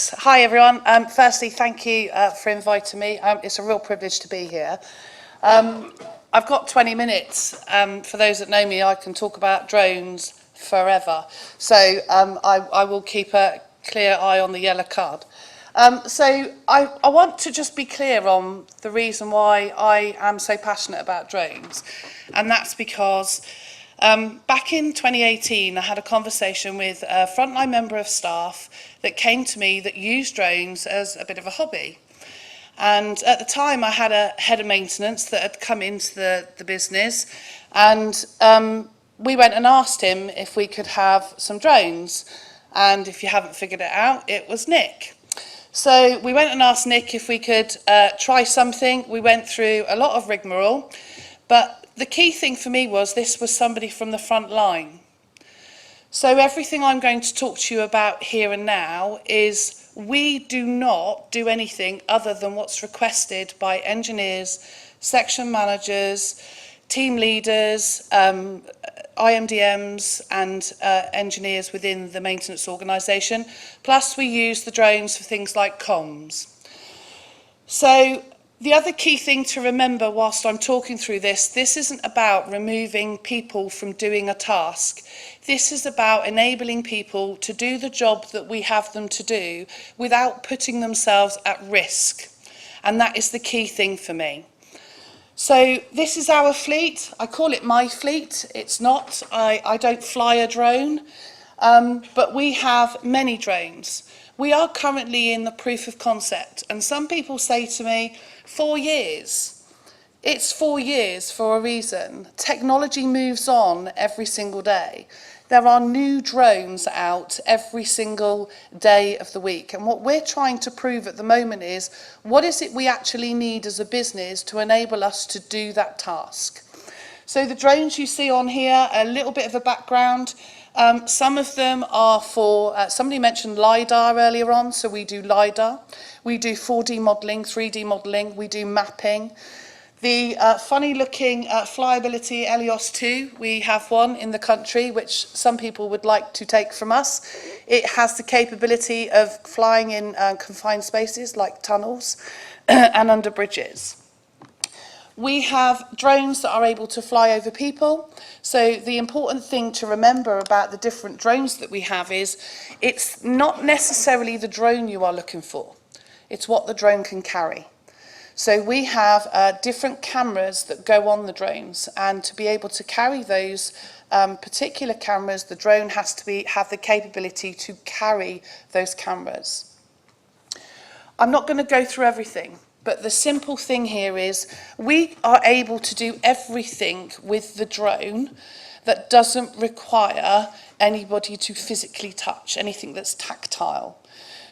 Thanks. Hi, everyone. Firstly, thank you for inviting me. It's a real privilege to be here. I've got 20 minutes. For those that know me, I can talk about drones forever. So I will keep a clear eye on the yellow card. So I want to just be clear on the reason why I am so passionate about drones. And that's because back in 2018, I had a conversation with a frontline member of staff that came to me that used drones as a bit of a hobby. And at the time, I had a head of maintenance that had come into the business, and we went and asked him if we could have some drones. And if you haven't figured it out, it was Nick. So we went and asked Nick if we could try something. We went through a lot of rigmarole, but the key thing for me was this was somebody from the front line. So everything I'm going to talk to you about here and now is we do not do anything other than what's requested by engineers, section managers, team leaders, IMDMs and engineers within the maintenance organisation. Plus we use the drones for things like comms. So the other key thing to remember whilst I'm talking through this isn't about removing people from doing a task. This is about enabling people to do the job that we have them to do without putting themselves at risk. And that is the key thing for me. So this is our fleet. I call it my fleet. It's not. I don't fly a drone, but we have many drones. We are currently in the proof of concept, and some people say to me, 4 years. It's 4 years for a reason. Technology moves on every single day. There are new drones out every single day of the week. And what we're trying to prove at the moment is, what is it we actually need as a business to enable us to do that task? So the drones you see on here, a little bit of a background. Some of them are for, somebody mentioned Lidar earlier on, so we do Lidar. We do 4D modelling, 3D modelling, we do mapping. The funny looking flyability Elios 2, we have one in the country which some people would like to take from us. It has the capability of flying in confined spaces like tunnels and under bridges. We have drones that are able to fly over people. So the important thing to remember about the different drones that we have is it's not necessarily the drone you are looking for. It's what the drone can carry. So we have different cameras that go on the drones, and to be able to carry those particular cameras, the drone has to have the capability to carry those cameras. I'm not going to go through everything, but the simple thing here is we are able to do everything with the drone that doesn't require anybody to physically touch, anything that's tactile.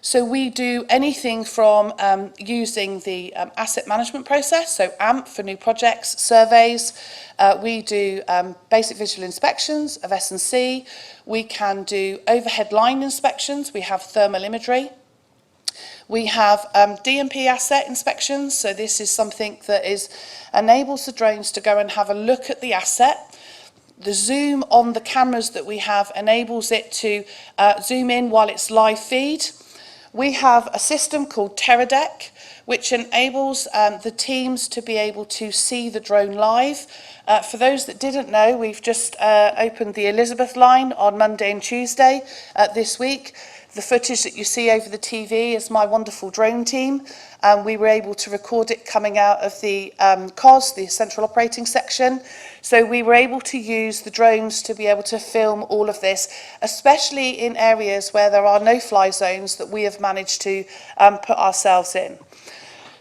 So we do anything from using the asset management process, so AMP for new projects, surveys. We do basic visual inspections of S&C. We can do overhead line inspections. We have thermal imagery. We have DMP asset inspections. So this is something that enables the drones to go and have a look at the asset. The zoom on the cameras that we have enables it to zoom in while it's live feed. We have a system called Teradek, which enables the teams to be able to see the drone live. For those that didn't know, we've just opened the Elizabeth line on Monday and Tuesday this week. The footage that you see over the TV is my wonderful drone team. We were able to record it coming out of the COS, the Central Operating Section. So we were able to use the drones to be able to film all of this, especially in areas where there are no-fly zones that we have managed to put ourselves in.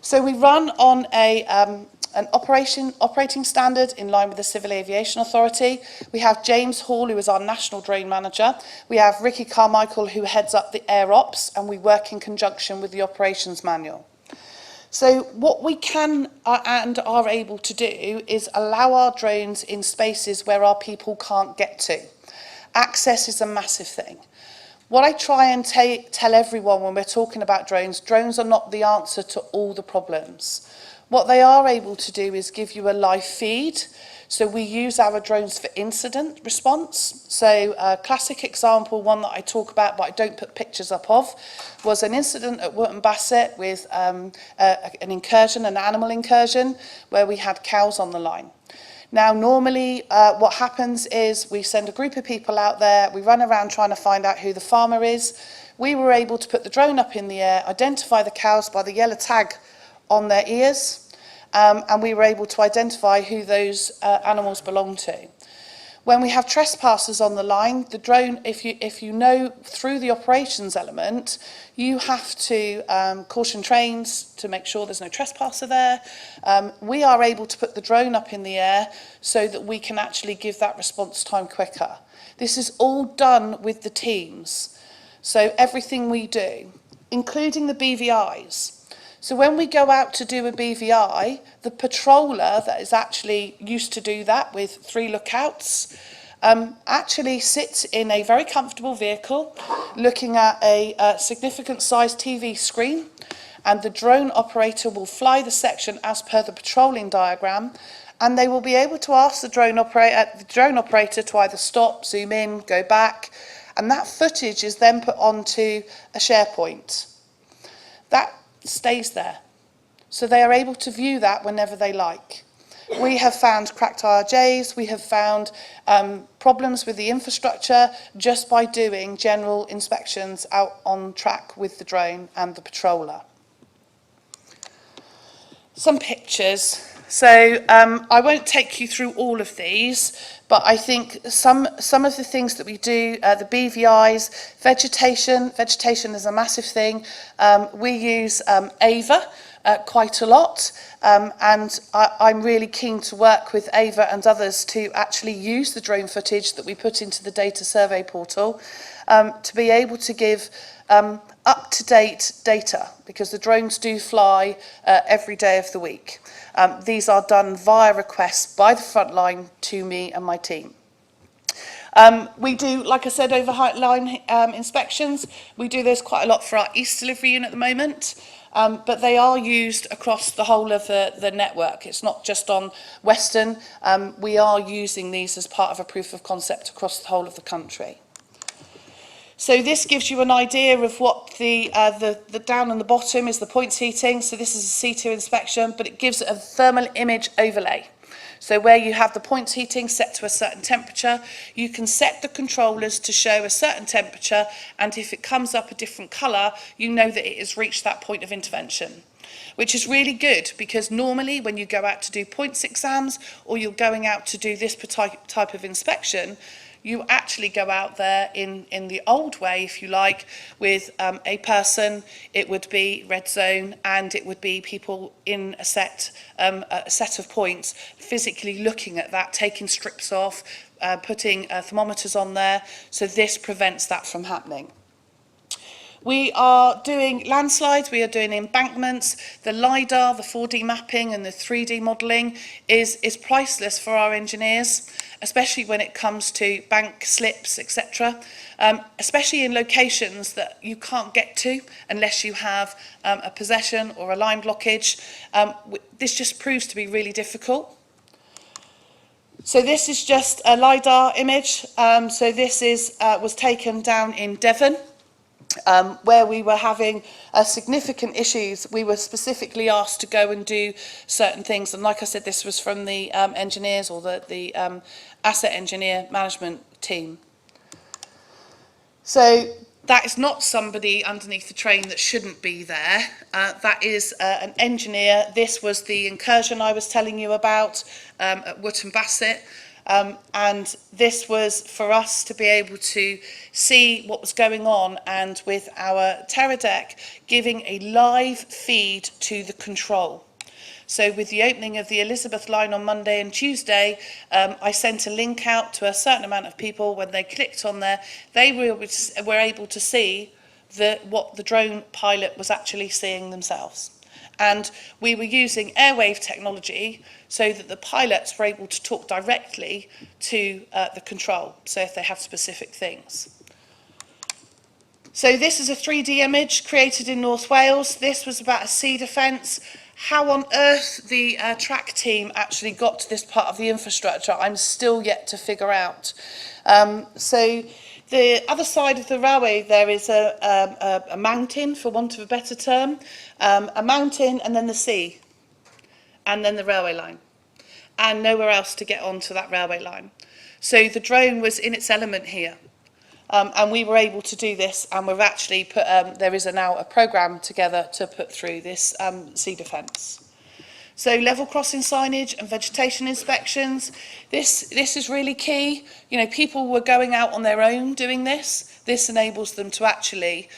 So we run on an operating standard in line with the Civil Aviation Authority. We have James Hall, who is our National Drone Manager. We have Ricky Carmichael, who heads up the Air Ops, and we work in conjunction with the Operations Manual. So what we can and are able to do is allow our drones in spaces where our people can't get to. Access is a massive thing. What I try and tell everyone when we're talking about drones are not the answer to all the problems. What they are able to do is give you a live feed. So we use our drones for incident response. So a classic example, one that I talk about but I don't put pictures up of, was an incident at Wootton Bassett with an incursion, an animal incursion, where we had cows on the line. Now, normally what happens is we send a group of people out there, we run around trying to find out who the farmer is. We were able to put the drone up in the air, identify the cows by the yellow tag on their ears, and we were able to identify who those animals belong to. When we have trespassers on the line, the drone, if you know through the operations element, you have to caution trains to make sure there's no trespasser there. We are able to put the drone up in the air so that we can actually give that response time quicker. This is all done with the teams. So everything we do, including the BVIs. So when we go out to do a BVI, the patroller that is actually used to do that with 3 lookouts actually sits in a very comfortable vehicle looking at a significant sized TV screen, and the drone operator will fly the section as per the patrolling diagram, and they will be able to ask the drone operator to either stop, zoom in, go back, and that footage is then put onto a SharePoint. That stays there. So they are able to view that whenever they like. We have found cracked IRJs, we have found problems with the infrastructure just by doing general inspections out on track with the drone and the patroller. Some pictures. So I won't take you through all of these, but I think some of the things that we do, the BVIs, vegetation is a massive thing. We use AVA quite a lot, and I'm really keen to work with AVA and others to actually use the drone footage that we put into the data survey portal to be able to give up-to-date data, because the drones do fly every day of the week. These are done via request by the front line to me and my team. We do, like I said, over Highflying inspections. We do this quite a lot for our East delivery unit at the moment, but they are used across the whole of the network. It's not just on Western. We are using these as part of a proof of concept across the whole of the country. So this gives you an idea of what the down on the bottom is the points heating. So this is a C2 inspection, but it gives a thermal image overlay. So where you have the points heating set to a certain temperature, you can set the controllers to show a certain temperature, and if it comes up a different colour, you know that it has reached that point of intervention, which is really good, because normally when you go out to do points exams or you're going out to do this type of inspection, you actually go out there in the old way, if you like, with a person. It would be red zone, and it would be people in a set of points, physically looking at that, taking strips off, putting thermometers on there. So this prevents that from happening. We are doing landslides, we are doing embankments. The Lidar, the 4D mapping and the 3D modelling is priceless for our engineers, especially when it comes to bank slips, etc., especially in locations that you can't get to unless you have a possession or a line blockage. This just proves to be really difficult. So this is just a Lidar image. So this was taken down in Devon, where we were having significant issues. We were specifically asked to go and do certain things, and like I said, this was from the engineers, or the asset engineer management team. So that is not somebody underneath the train that shouldn't be there. That is an engineer. This was the incursion I was telling you about at Wootton Bassett. And this was for us to be able to see what was going on, and with our terror deck giving a live feed to the control. So with the opening of the Elizabeth line on Monday and Tuesday, I sent a link out to a certain amount of people. When they clicked on there, they were able to see what the drone pilot was actually seeing themselves. And we were using airwave technology so that the pilots were able to talk directly to the control, so if they have specific things. So this is a 3D image created in North Wales. This was about a sea defence. How on earth the track team actually got to this part of the infrastructure, I'm still yet to figure out. So the other side of the railway, there is a mountain, for want of a better term, a mountain and then the sea, and then the railway line, and nowhere else to get onto that railway line. So the drone was in its element here. And we were able to do this, and we've actually put, there is now a programme together to put through this sea defence. So level crossing signage and vegetation inspections, this is really key. You know, people were going out on their own doing this. This enables them to actually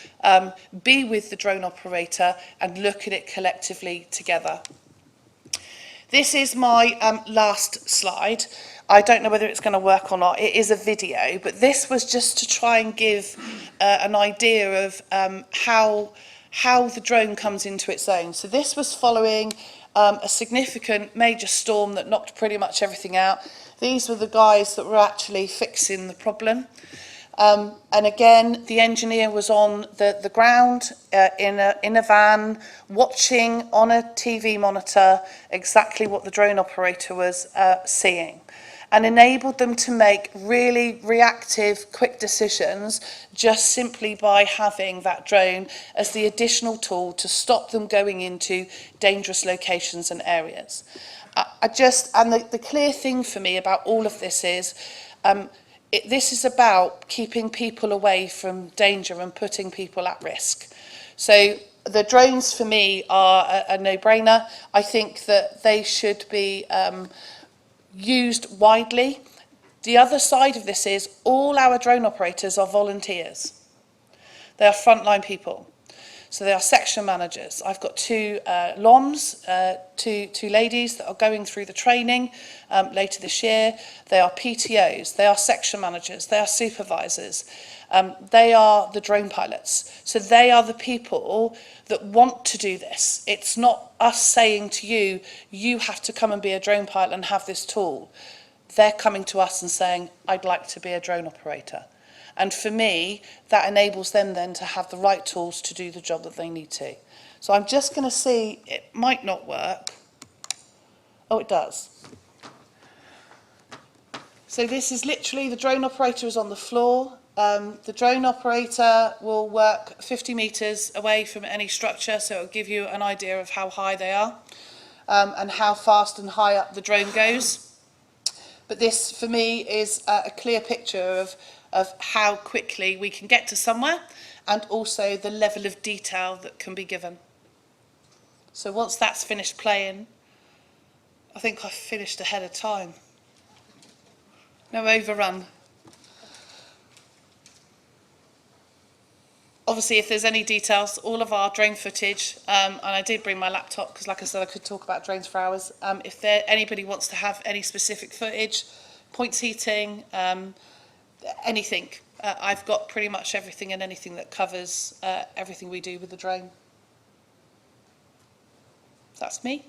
be with the drone operator and look at it collectively together. This is my last slide. I don't know whether it's going to work or not. It is a video, but this was just to try and give an idea of how the drone comes into its own. So this was following a significant major storm that knocked pretty much everything out. These were the guys that were actually fixing the problem. And again, the engineer was on the ground in a van, watching on a TV monitor exactly what the drone operator was seeing, and enabled them to make really reactive, quick decisions just simply by having that drone as the additional tool to stop them going into dangerous locations and areas. And the clear thing for me about all of this is, this is about keeping people away from danger and putting people at risk. So the drones for me are a no-brainer. I think that they should be used widely. The other side of this is all our drone operators are volunteers. They are frontline people. So they are section managers. I've got two LOMs, two ladies that are going through the training later this year. They are PTOs, they are section managers, they are supervisors. They are the drone pilots. So they are the people that want to do this. It's not us saying to you, you have to come and be a drone pilot and have this tool. They're coming to us and saying, I'd like to be a drone operator. And for me, that enables them then to have the right tools to do the job that they need to. So I'm just going to see, it might not work. Oh, it does. So this is literally, the drone operator is on the floor. The drone operator will work 50 metres away from any structure, so it'll give you an idea of how high they are and how fast and high up the drone goes. But this, for me, is a clear picture of how quickly we can get to somewhere, and also the level of detail that can be given. So once that's finished playing, I think I've finished ahead of time. No overrun. Obviously, if there's any details, all of our drone footage, and I did bring my laptop because, like I said, I could talk about drones for hours. If anybody wants to have any specific footage, points heating, anything, I've got pretty much everything and anything that covers everything we do with the drone. That's me.